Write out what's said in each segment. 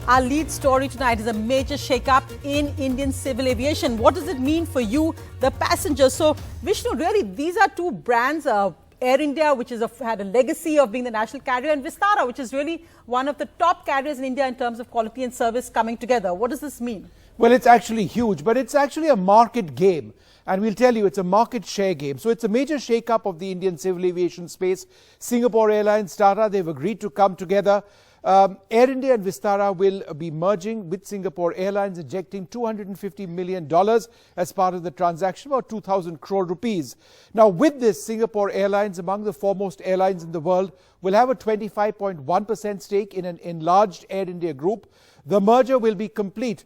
Our lead story tonight is a major shake-up in Indian civil aviation. What does it mean for you, the passengers? So, Vishnu, really, these are two brands, Air India, which is had a legacy of being the national carrier, and Vistara, which is really one of the top carriers in India in terms of quality and service coming together. What does this mean? Well, it's actually huge, but it's actually a market game. And we'll tell you, it's a market share game. So it's a major shake-up of the Indian civil aviation space. Singapore Airlines, Tata, they've agreed to come together. Air India and Vistara will be merging with Singapore Airlines, injecting $250 million as part of the transaction, about 2,000 crore rupees. Now, with this, Singapore Airlines, among the foremost airlines in the world, will have a 25.1% stake in an enlarged Air India group. The merger will be complete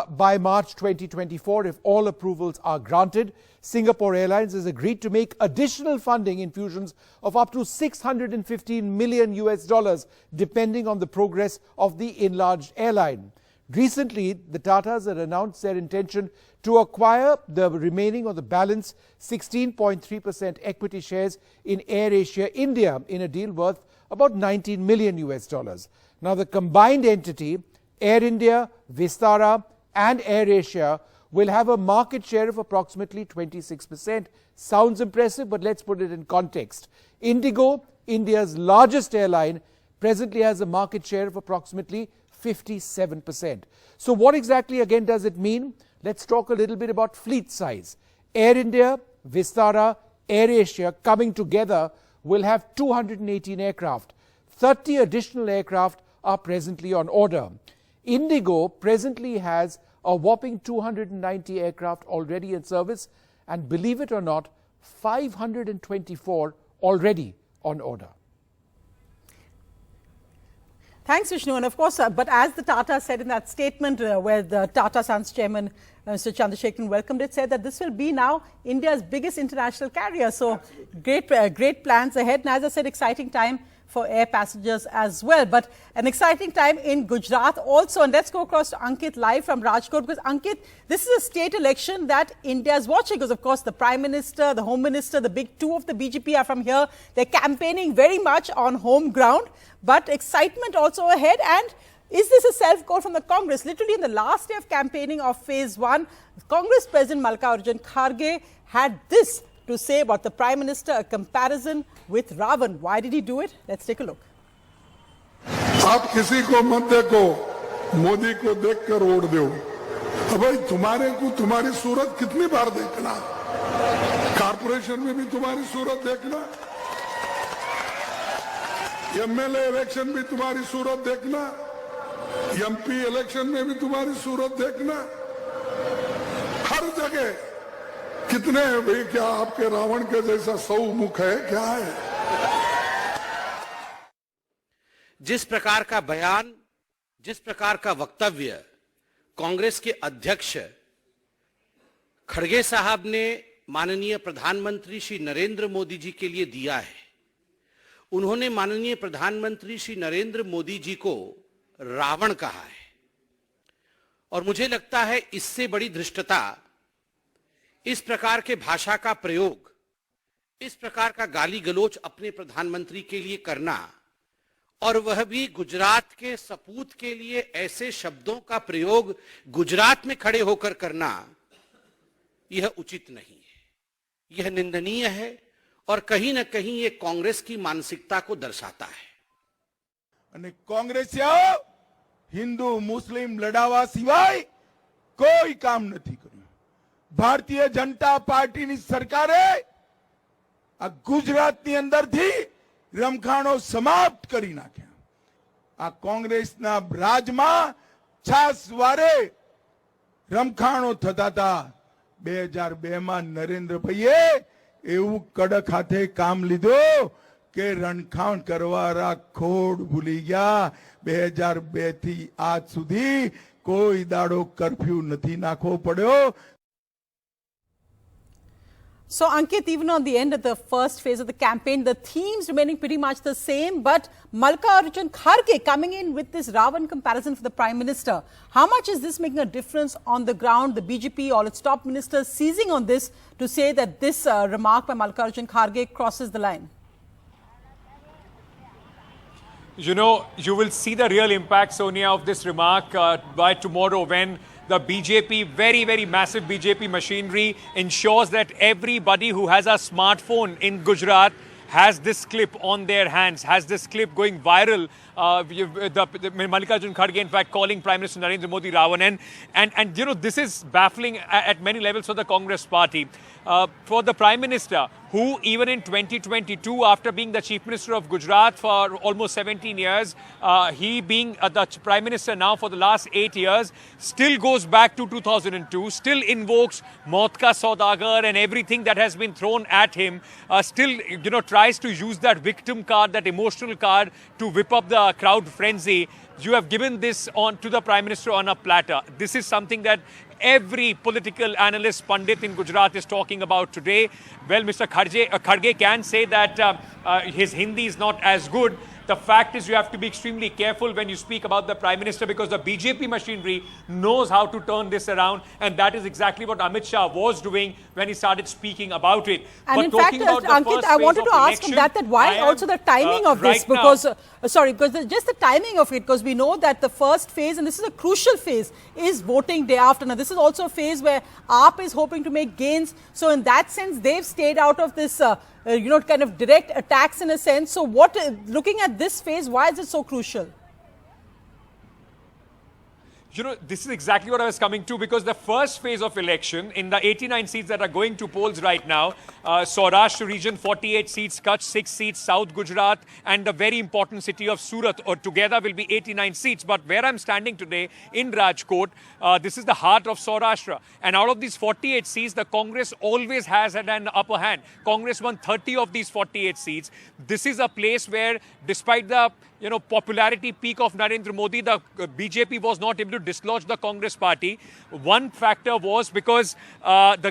by March 2024 if all approvals are granted. Singapore Airlines has agreed to make additional funding infusions of up to $615 million US, depending on the progress of the enlarged airline. Recently, the Tatas had announced their intention to acquire the remaining or the balance 16.3% equity shares in Air Asia India in a deal worth about $19 million US. Now, the combined entity, Air India, Vistara and Air Asia, will have a market share of approximately 26%. Sounds impressive, but let's put it in context. Indigo, India's largest airline, presently has a market share of approximately 57%. So what exactly again does it mean? Let's talk a little bit about fleet size. Air India, Vistara, Air Asia coming together will have 218 aircraft. 30 additional aircraft are presently on order. Indigo presently has a whopping 290 aircraft already in service, and believe it or not, 524 already on order. Thanks, Vishnu. And of course, but as the Tata said in that statement where the Tata Sons chairman, Mr. Chandrasekaran, welcomed it, said that this will be now India's biggest international carrier. So great plans ahead. And as I said, exciting time for air passengers as well. But an exciting time in Gujarat also. And let's go across to Ankit live from Rajkot, because Ankit, this is a state election that India is watching, because of course the Prime Minister, the Home Minister, the big two of the BJP are from here. They're campaigning very much on home ground, but excitement also ahead. And is this a self-goal from the Congress? Literally in the last day of campaigning of phase one, Congress President Mallikarjun Kharge had this to say about the Prime Minister, a comparison with Ravan. Why did he do it? Let's take a look. आप किसी को मत देखो, मोदी को देखकर vote दो। अब भाई तुम्हारे को तुम्हारी सूरत कितनी बार देखना? कारपोरेशन में भी तुम्हारी सूरत देखना, एमएलए इलेक्शन भी तुम्हारी सूरत देखना, एमपी इलेक्शन में भी तुम्हारी सूरत देखना, हर जगह कितने भाई क्या आपके रावण के जैसा 100 मुख है क्या है? जिस प्रकार का बयान, जिस प्रकार का वक्तव्य कांग्रेस के अध्यक्ष खड़गे साहब ने माननीय प्रधानमंत्री श्री नरेंद्र मोदी जी के लिए दिया है, उन्होंने माननीय प्रधानमंत्री श्री नरेंद्र मोदी जी को रावण कहा है। और मुझे लगता है इससे बड़ी धृष्टता, इस प्रकार के भाषा का प्रयोग, इस प्रकार का गाली गलोच अपने प्रधानमंत्री के लिए करना, और वह भी गुजरात के सपूत के लिए ऐसे शब्दों का प्रयोग गुजरात में खड़े होकर करना, यह उचित नहीं है, यह निंदनीय है, और कहीं न कहीं ये कांग्रेस की मानसिकता को दर्शाता है। અને કોંગ્રેસીઓ હિન્દુ મુસ્લિમ લડાવા સિવાય કોઈ કામ નથી કર્યું। ભારતીય જનતા પાર્ટીની સરકારે આ ગુજરાતની અંદરથી રમખાણો સમાપ્ત કરી નાખ્યા। આ કોંગ્રેસના રાજમાં છાસવારે રમખાણો થતા હતા। 2002 માં નરેન્દ્રભાઈએ એવું કડક હાથે કામ લીધો કે રણખાણ કરવાના ખોડ ભૂલી ગયા। 2002 થી આજ સુધી કોઈ દાડો કર્ફ્યુ નથી નાખવો પડ્યો। So, Ankit, even on the end of the first phase of the campaign, the themes remaining pretty much the same, but Mallikarjun Kharge coming in with this Ravan comparison for the Prime Minister. How much is this making a difference on the ground? The BJP, all its top ministers seizing on this to say that this remark by Mallikarjun Kharge crosses the line. You know, you will see the real impact, Sonia, of this remark by tomorrow when the BJP, very, very massive BJP machinery ensures that everybody who has a smartphone in Gujarat has this clip on their hands, has this clip going viral. Mallikarjun Kharge, in fact, calling Prime Minister Narendra Modi Ravan. And you know, this is baffling at many levels for the Congress party. For the Prime Minister, who even in 2022, after being the Chief Minister of Gujarat for almost 17 years, he being the Prime Minister now for the last 8 years, still goes back to 2002, still invokes Maut ka Saudagar and everything that has been thrown at him, still, you know, tries to use that victim card, that emotional card to whip up the crowd frenzy. You have given this on to the Prime Minister on a platter. This is something that every political analyst, pundit in Gujarat is talking about today. Well, Mr. Kharge can say that his Hindi is not as good. The fact is you have to be extremely careful when you speak about the Prime Minister because the BJP machinery knows how to turn this around, and that is exactly what Amit Shah was doing when he started speaking about it. And but in fact, Ankit, I wanted to ask him that why also the timing of this, because, just the timing of it, because we know that the first phase, and this is a crucial phase, is voting day after. Now, this is also a phase where AAP is hoping to make gains. So in that sense, they've stayed out of this kind of direct attacks in a sense. So looking at this phase, why is it so crucial? You know, this is exactly what I was coming to, because the first phase of election, in the 89 seats that are going to polls right now, Saurashtra region, 48 seats, Kutch, 6 seats, South Gujarat, and the very important city of Surat, or together will be 89 seats. But where I'm standing today, in Rajkot, this is the heart of Saurashtra. And out of these 48 seats, the Congress always has had an upper hand. Congress won 30 of these 48 seats. This is a place where, despite the popularity peak of Narendra Modi, the BJP was not able to dislodge the Congress party. One factor was because the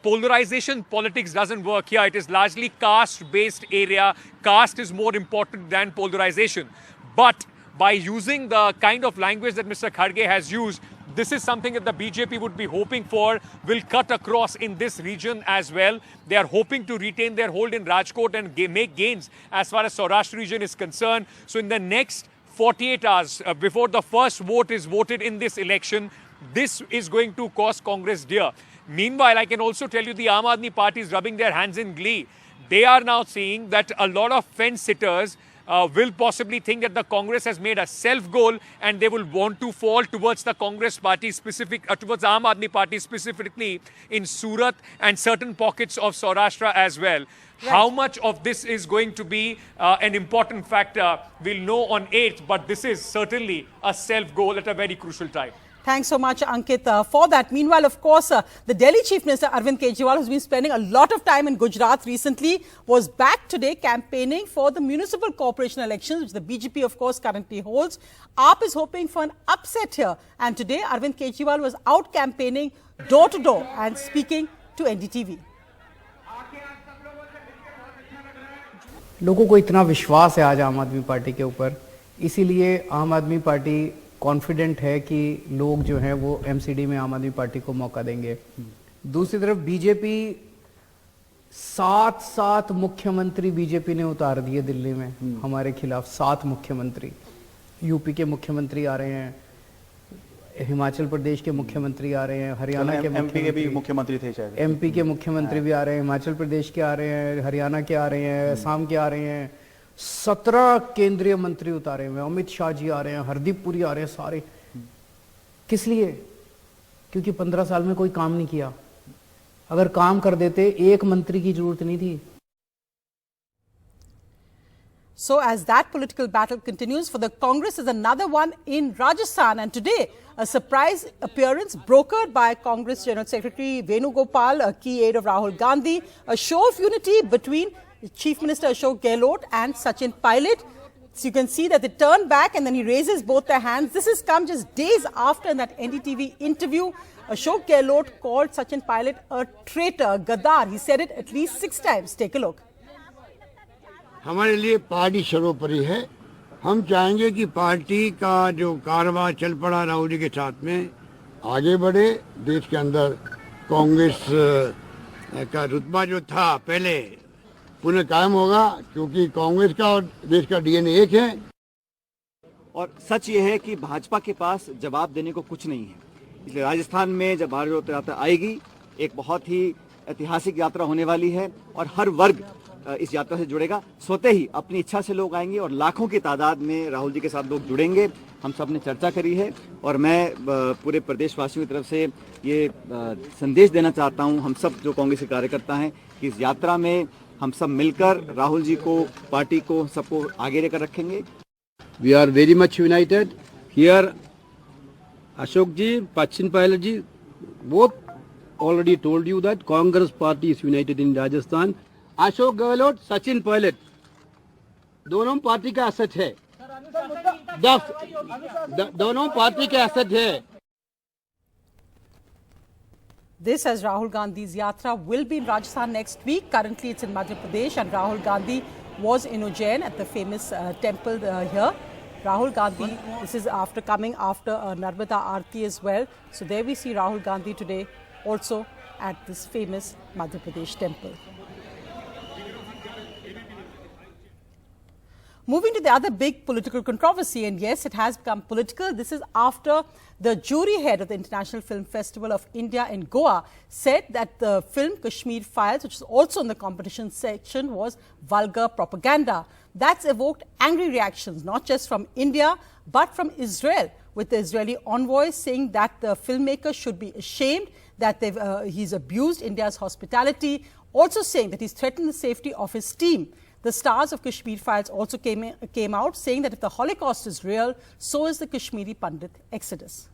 polarization politics doesn't work here. It is largely caste-based area. Caste is more important than polarization. But by using the kind of language that Mr. Kharge has used, this is something that the BJP would be hoping for will cut across in this region as well. They are hoping to retain their hold in Rajkot and make gains as far as Saurashtra region is concerned. So in the next 48 hours, before the first vote is voted in this election, this is going to cost Congress dear. Meanwhile, I can also tell you the Aam Aadmi Party is rubbing their hands in glee. They are now seeing that a lot of fence-sitters will possibly think that the Congress has made a self-goal and they will want to fall towards the Congress party towards Aam Aadmi Party specifically in Surat and certain pockets of Saurashtra as well. Right. How much of this is going to be an important factor, we'll know on 8th, but this is certainly a self-goal at a very crucial time. Thanks so much, Ankit, for that. Meanwhile, of course, the Delhi Chief Minister, Arvind Kejriwal, who's been spending a lot of time in Gujarat recently, was back today campaigning for the municipal corporation elections, which the BJP, of course, currently holds. AAP is hoping for an upset here. And today, Arvind Kejriwal was out campaigning door-to-door and speaking to NDTV. लोगों को इतना विश्वास है आज आम आदमी party के ऊपर, इसीलिए आम आदमी पार्टी कॉन्फिडेंट है कि लोग जो हैं वो एमसीडी में आम आदमी पार्टी को मौका देंगे। दूसरी तरफ बीजेपी 7 मुख्यमंत्री बीजेपी ने उतार दिए दिल्ली में हमारे खिलाफ। 7 मुख्यमंत्री, यूपी के मुख्यमंत्री आ रहे हैं, हिमाचल प्रदेश के मुख्यमंत्री आ रहे हैं, हरियाणा के एमपी के भी मुख्यमंत्री थे शायद, एमपी के मुख्यमंत्री भी आ रहे हैं, हिमाचल प्रदेश के आ रहे हैं, हरियाणा के आ रहे हैं, असम के आ रहे हैं। 17 केंद्रीय मंत्री उतारे हुए, अमित शाह जी आ रहे हैं, हरदीप पुरी आ रहे हैं, सारे। किस लिए? क्योंकि 15 साल में कोई काम नहीं किया। अगर काम कर देते, एक मंत्री की जरूरत नहीं थी। So as that political battle continues, for the Congress is another one in Rajasthan. And today, a surprise appearance brokered by Congress General Secretary Venugopal, a key aide of Rahul Gandhi, a show of unity between Chief Minister Ashok Gehlot and Sachin Pilot. So you can see that they turn back and then he raises both their hands. This has come just days after in that NDTV interview. Ashok Gehlot called Sachin Pilot a traitor, a gaddar. He said it at least 6 times. Take a look. हमारे लिए party सर्वोपरि है। हम चाहेंगे कि party का जो कारवां चल पड़ा राहुल जी के साथ में आगे बढ़े। देश के अंदर कांग्रेस का रुतबा जो था पहले पुनः कायम होगा, क्योंकि कांग्रेस का और देश का डीएनए एक है। और सच ये है कि भाजपा के पास जवाब देने को कुछ नहीं है, इसलिए राजस्थान में जब भारत जोड़ो यात्रा आएगी, एक बहुत ही ऐतिहासिक यात्रा होने वाली है और हर वर्ग इस यात्रा से जुड़ेगा। स्वतः ही अपनी इच्छा से लोग आएंगे और लाखों की तादाद में राहुल जी के साथ लोग जुड़ेंगे। हम सब ने चर्चा करी है और मैं पूरे प्रदेशवासियों की तरफ से ये संदेश देना चाहता हूं, हम सब जो कांग्रेस के कार्यकर्ता हैं, कि इस यात्रा में हम सब मिलकर राहुल जी को, पार्टी को, सबको आगे लेकर रखेंगे। We are very much united here. Ashok ji, Sachin Pilot ji, both already told you that Congress party is united in Rajasthan. Ashok Gehlot, Sachin Pilot दोनों पार्टी का एसेट है, दोनों पार्टी के एसेट है। This as Rahul Gandhi's yatra will be in Rajasthan next week. Currently it's in Madhya Pradesh and Rahul Gandhi was in Ujjain at the famous temple here. Rahul Gandhi, this is after coming after Narmada Aarti as well. So there we see Rahul Gandhi today also at this famous Madhya Pradesh temple. Moving to the other big political controversy, and yes, it has become political. This is after the jury head of the International Film Festival of India in Goa said that the film Kashmir Files, which is also in the competition section, was vulgar propaganda. That's evoked angry reactions, not just from India, but from Israel, with the Israeli envoy saying that the filmmaker should be ashamed, that he's abused India's hospitality, also saying that he's threatened the safety of his team. The stars of Kashmir Files also came out saying that if the Holocaust is real, so is the Kashmiri Pandit exodus.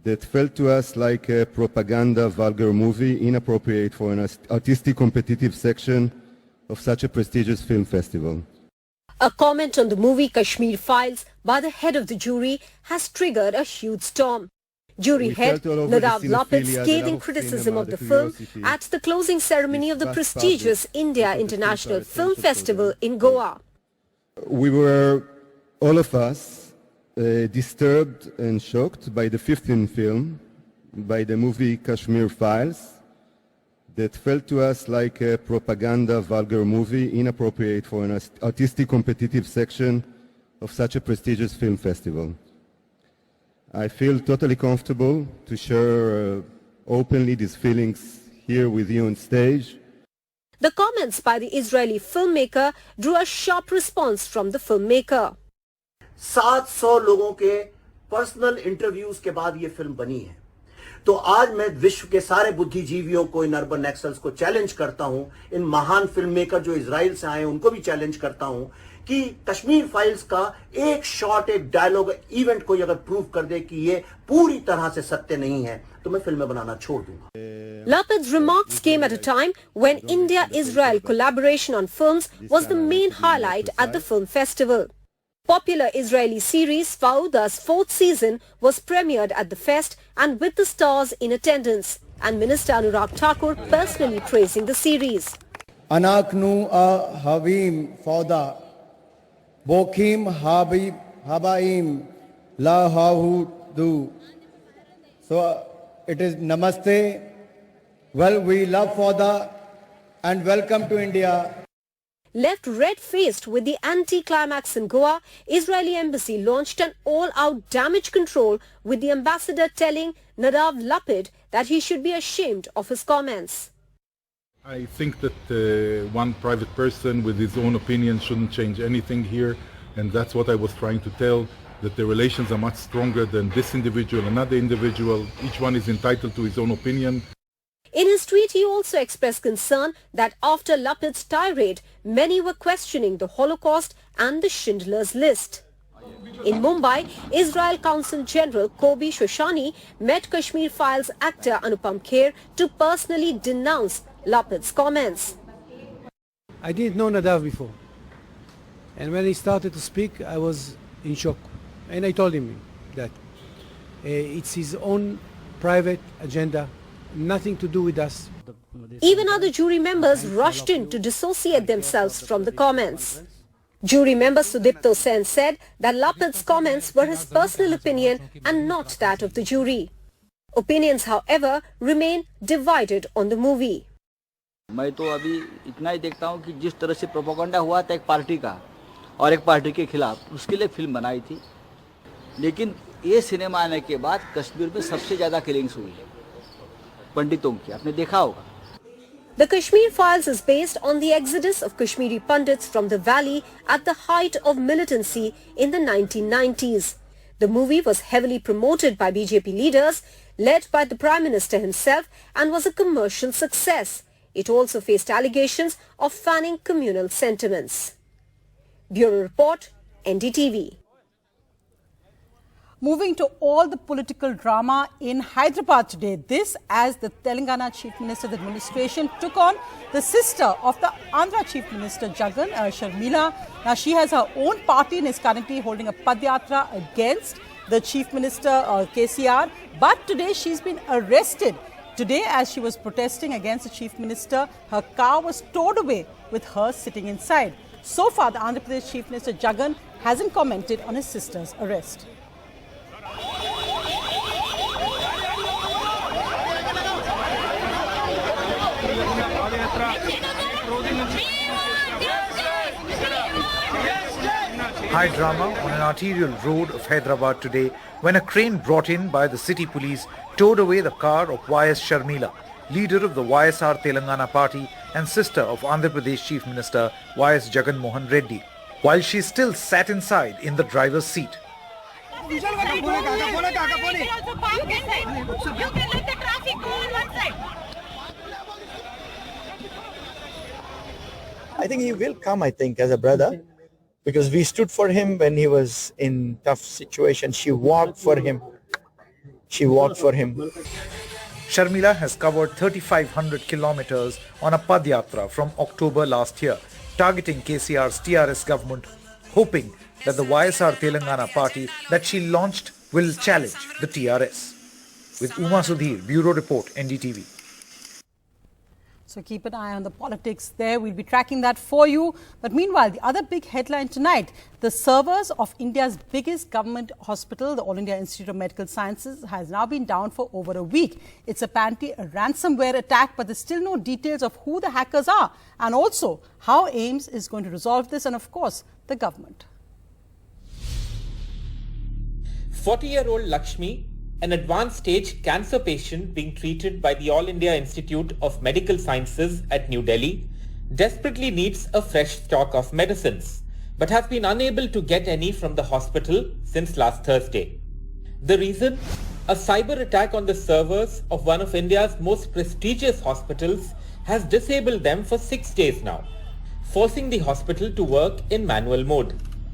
That felt to us like a propaganda vulgar movie, inappropriate for an artistic competitive section of such a prestigious film festival. A comment on the movie Kashmir Files by the head of the jury has triggered a huge storm. Jury head Nadav Lapid's scathing criticism of the film at the closing ceremony of the prestigious India International Film Festival in Goa. We were, all of us, disturbed and shocked by the 15th film, by the movie Kashmir Files, that felt to us like a propaganda vulgar movie, inappropriate for an artistic competitive section of such a prestigious film festival. I feel totally comfortable to share openly these feelings here with you on stage. The comments by the Israeli filmmaker drew a sharp response from the filmmaker. 700 लोगों के personal interviews के बाद ये film बनी है। तो आज मैं विश्व के सारे बुद्धिजीवियों को, इन अर्बन एक्सेल्स को चैलेंज करता हूं, इन महान फिल्म मेकर जो इजराइल से आए उनको भी चैलेंज करता हूं कि कश्मीर फाइल्स का एक शॉट, एक डायलॉग, इवेंट कोई अगर प्रूव कर दे कि ये पूरी तरह से सत्य नहीं है तो मैं फिल्में बनाना छोड़ दूंगा। Lapid's remarks came at a time when India-Israel collaboration on films was the main highlight at the film festival. Popular Israeli series Fauda's 4th season was premiered at the fest and with the stars in attendance, and Minister Anurag Thakur personally praising the series. Anaknu a havim Fauda, Bokim habaim la hahudu. So it is Namaste. Well, we love Fauda and welcome to India. Left red-faced with the anti-climax in Goa, Israeli embassy launched an all-out damage control with the ambassador telling Nadav Lapid that he should be ashamed of his comments. I think that one private person with his own opinion shouldn't change anything here, and that's what I was trying to tell, that the relations are much stronger than this individual, another individual. Each one is entitled to his own opinion. In his tweet, he also expressed concern that after Lapid's tirade, many were questioning the Holocaust and the Schindler's List. In Mumbai, Israel Consul General Kobi Shoshani met Kashmir Files actor Anupam Kher to personally denounce Lapid's comments. I didn't know Nadav before. And when he started to speak, I was in shock. And I told him that it's his own private agenda, nothing to do with us. Even other jury members rushed in to dissociate themselves from the comments. Jury member Sudipto Sen said that Lapid's comments were his personal opinion and not that of the jury. Opinions, however, remain divided on the movie. मैं तो अभी इतना ही देखता हूँ कि जिस तरह से प्रोपेगेंडा हुआ था एक पार्टी का और एक पार्टी के खिलाफ, उसके लिए फिल्म बनाई थी, लेकिन ये सिनेमा आने के बाद कश्मीर में सबसे ज़्यादा किलिंग्स हुई है पंडितों की, आपने देखा होगा। The Kashmir Files is based on the exodus of Kashmiri Pandits from the valley at the height of militancy in the 1990s. The movie was heavily promoted by BJP leaders, led by the Prime Minister himself, and was a commercial success. It also faced allegations of fanning communal sentiments. Bureau Report, NDTV. Moving to all the political drama in Hyderabad today. This as the Telangana Chief Minister's administration took on the sister of the Andhra Chief Minister Jagan, Sharmila. Now she has her own party and is currently holding a Padyatra against the Chief Minister KCR. But today she's been arrested. Today as she was protesting against the Chief Minister, her car was towed away with her sitting inside. So far the Andhra Pradesh Chief Minister Jagan hasn't commented on his sister's arrest. High drama on an arterial road of Hyderabad today when a crane brought in by the city police towed away the car of YS Sharmila, leader of the YSR Telangana party and sister of Andhra Pradesh Chief Minister YS Jagan Mohan Reddy, while she still sat inside in the driver's seat. I think he will come, as a brother, because we stood for him when he was in tough situation. She walked for him. Sharmila has covered 3,500 kilometers on a Padyatra from October last year, targeting KCR's TRS government, hoping that the YSR Telangana party that she launched will challenge the TRS. With Uma Sudhir, Bureau Report, NDTV. So keep an eye on the politics there. We'll be tracking that for you. But meanwhile, the other big headline tonight, the servers of India's biggest government hospital, the All India Institute of Medical Sciences, has now been down for over a week. It's apparently a ransomware attack, but there's still no details of who the hackers are and also how AIIMS is going to resolve this and, of course, the government. 40-year-old Lakshmi, an advanced stage cancer patient being treated by the All India Institute of Medical Sciences at New Delhi, desperately needs a fresh stock of medicines, but has been unable to get any from the hospital since last Thursday. The reason? A cyber attack on the servers of one of India's most prestigious hospitals has disabled them for 6 days now, forcing the hospital to work in manual mode.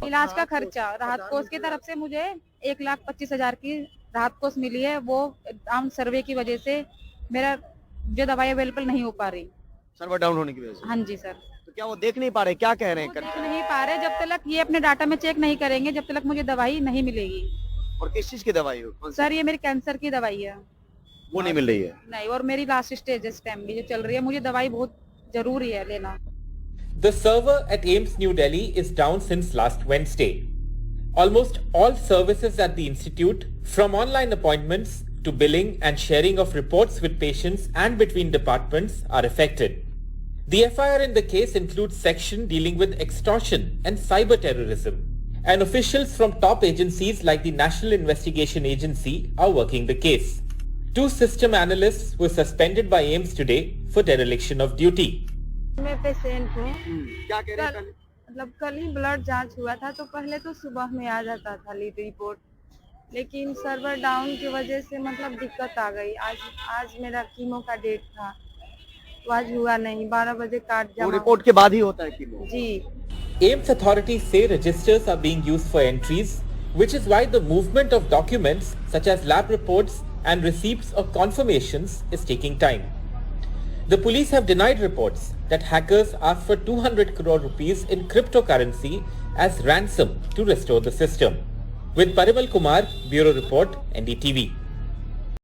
इलाज का खर्चा राहत कोष की तरफ से मुझे 1,25,000 की राहत कोष मिली है। वो डाउन सर्वे की वजह से मेरा जो दवाई अवेलेबल नहीं हो पा रही, सर्वर डाउन होने की वजह से। हाँ जी सर। तो क्या वो देख नहीं पा रहे, क्या कह रहे हैं? देख नहीं पा रहे, जब तक ये अपने डाटा में चेक नहीं करेंगे जब तक मुझे दवाई नहीं मिलेगी। और किस चीज की दवाई हो? सर ये मेरी कैंसर की दवाई है। वो नहीं मिल रही है? नहीं, और मेरी लास्ट स्टेज इस टाइम की जो चल रही है, मुझे दवाई बहुत जरूरी है लेना। The server at AIIMS New Delhi is down since last Wednesday. Almost all services at the institute, from online appointments to billing and sharing of reports with patients and between departments, are affected. The FIR in the case includes section dealing with extortion and cyber terrorism, and officials from top agencies like the National Investigation Agency are working the case. 2 system analysts were suspended by AIIMS today for dereliction of duty. मैं patient हूँ। क्या कह रहे हैं? मतलब कल ही blood जांच हुआ था, तो पहले तो सुबह में आ जाता था लीड रिपोर्ट, लेकिन सर्वर डाउन की वजह से मतलब दिक्कत आ गई। आज मेरा कीमो का डेट था, तो आज हुआ नहीं। 12 बजे कार्ड जमा। रिपोर्ट के बाद ही होता है chemo? Ji. AIIMS authorities say registers are being used for entries, which is why the movement of documents such as lab reports and receipts or confirmations is taking time. The police have denied reports that hackers asked for 200 crore rupees in cryptocurrency as ransom to restore the system. With Parimal Kumar, Bureau Report, NDTV.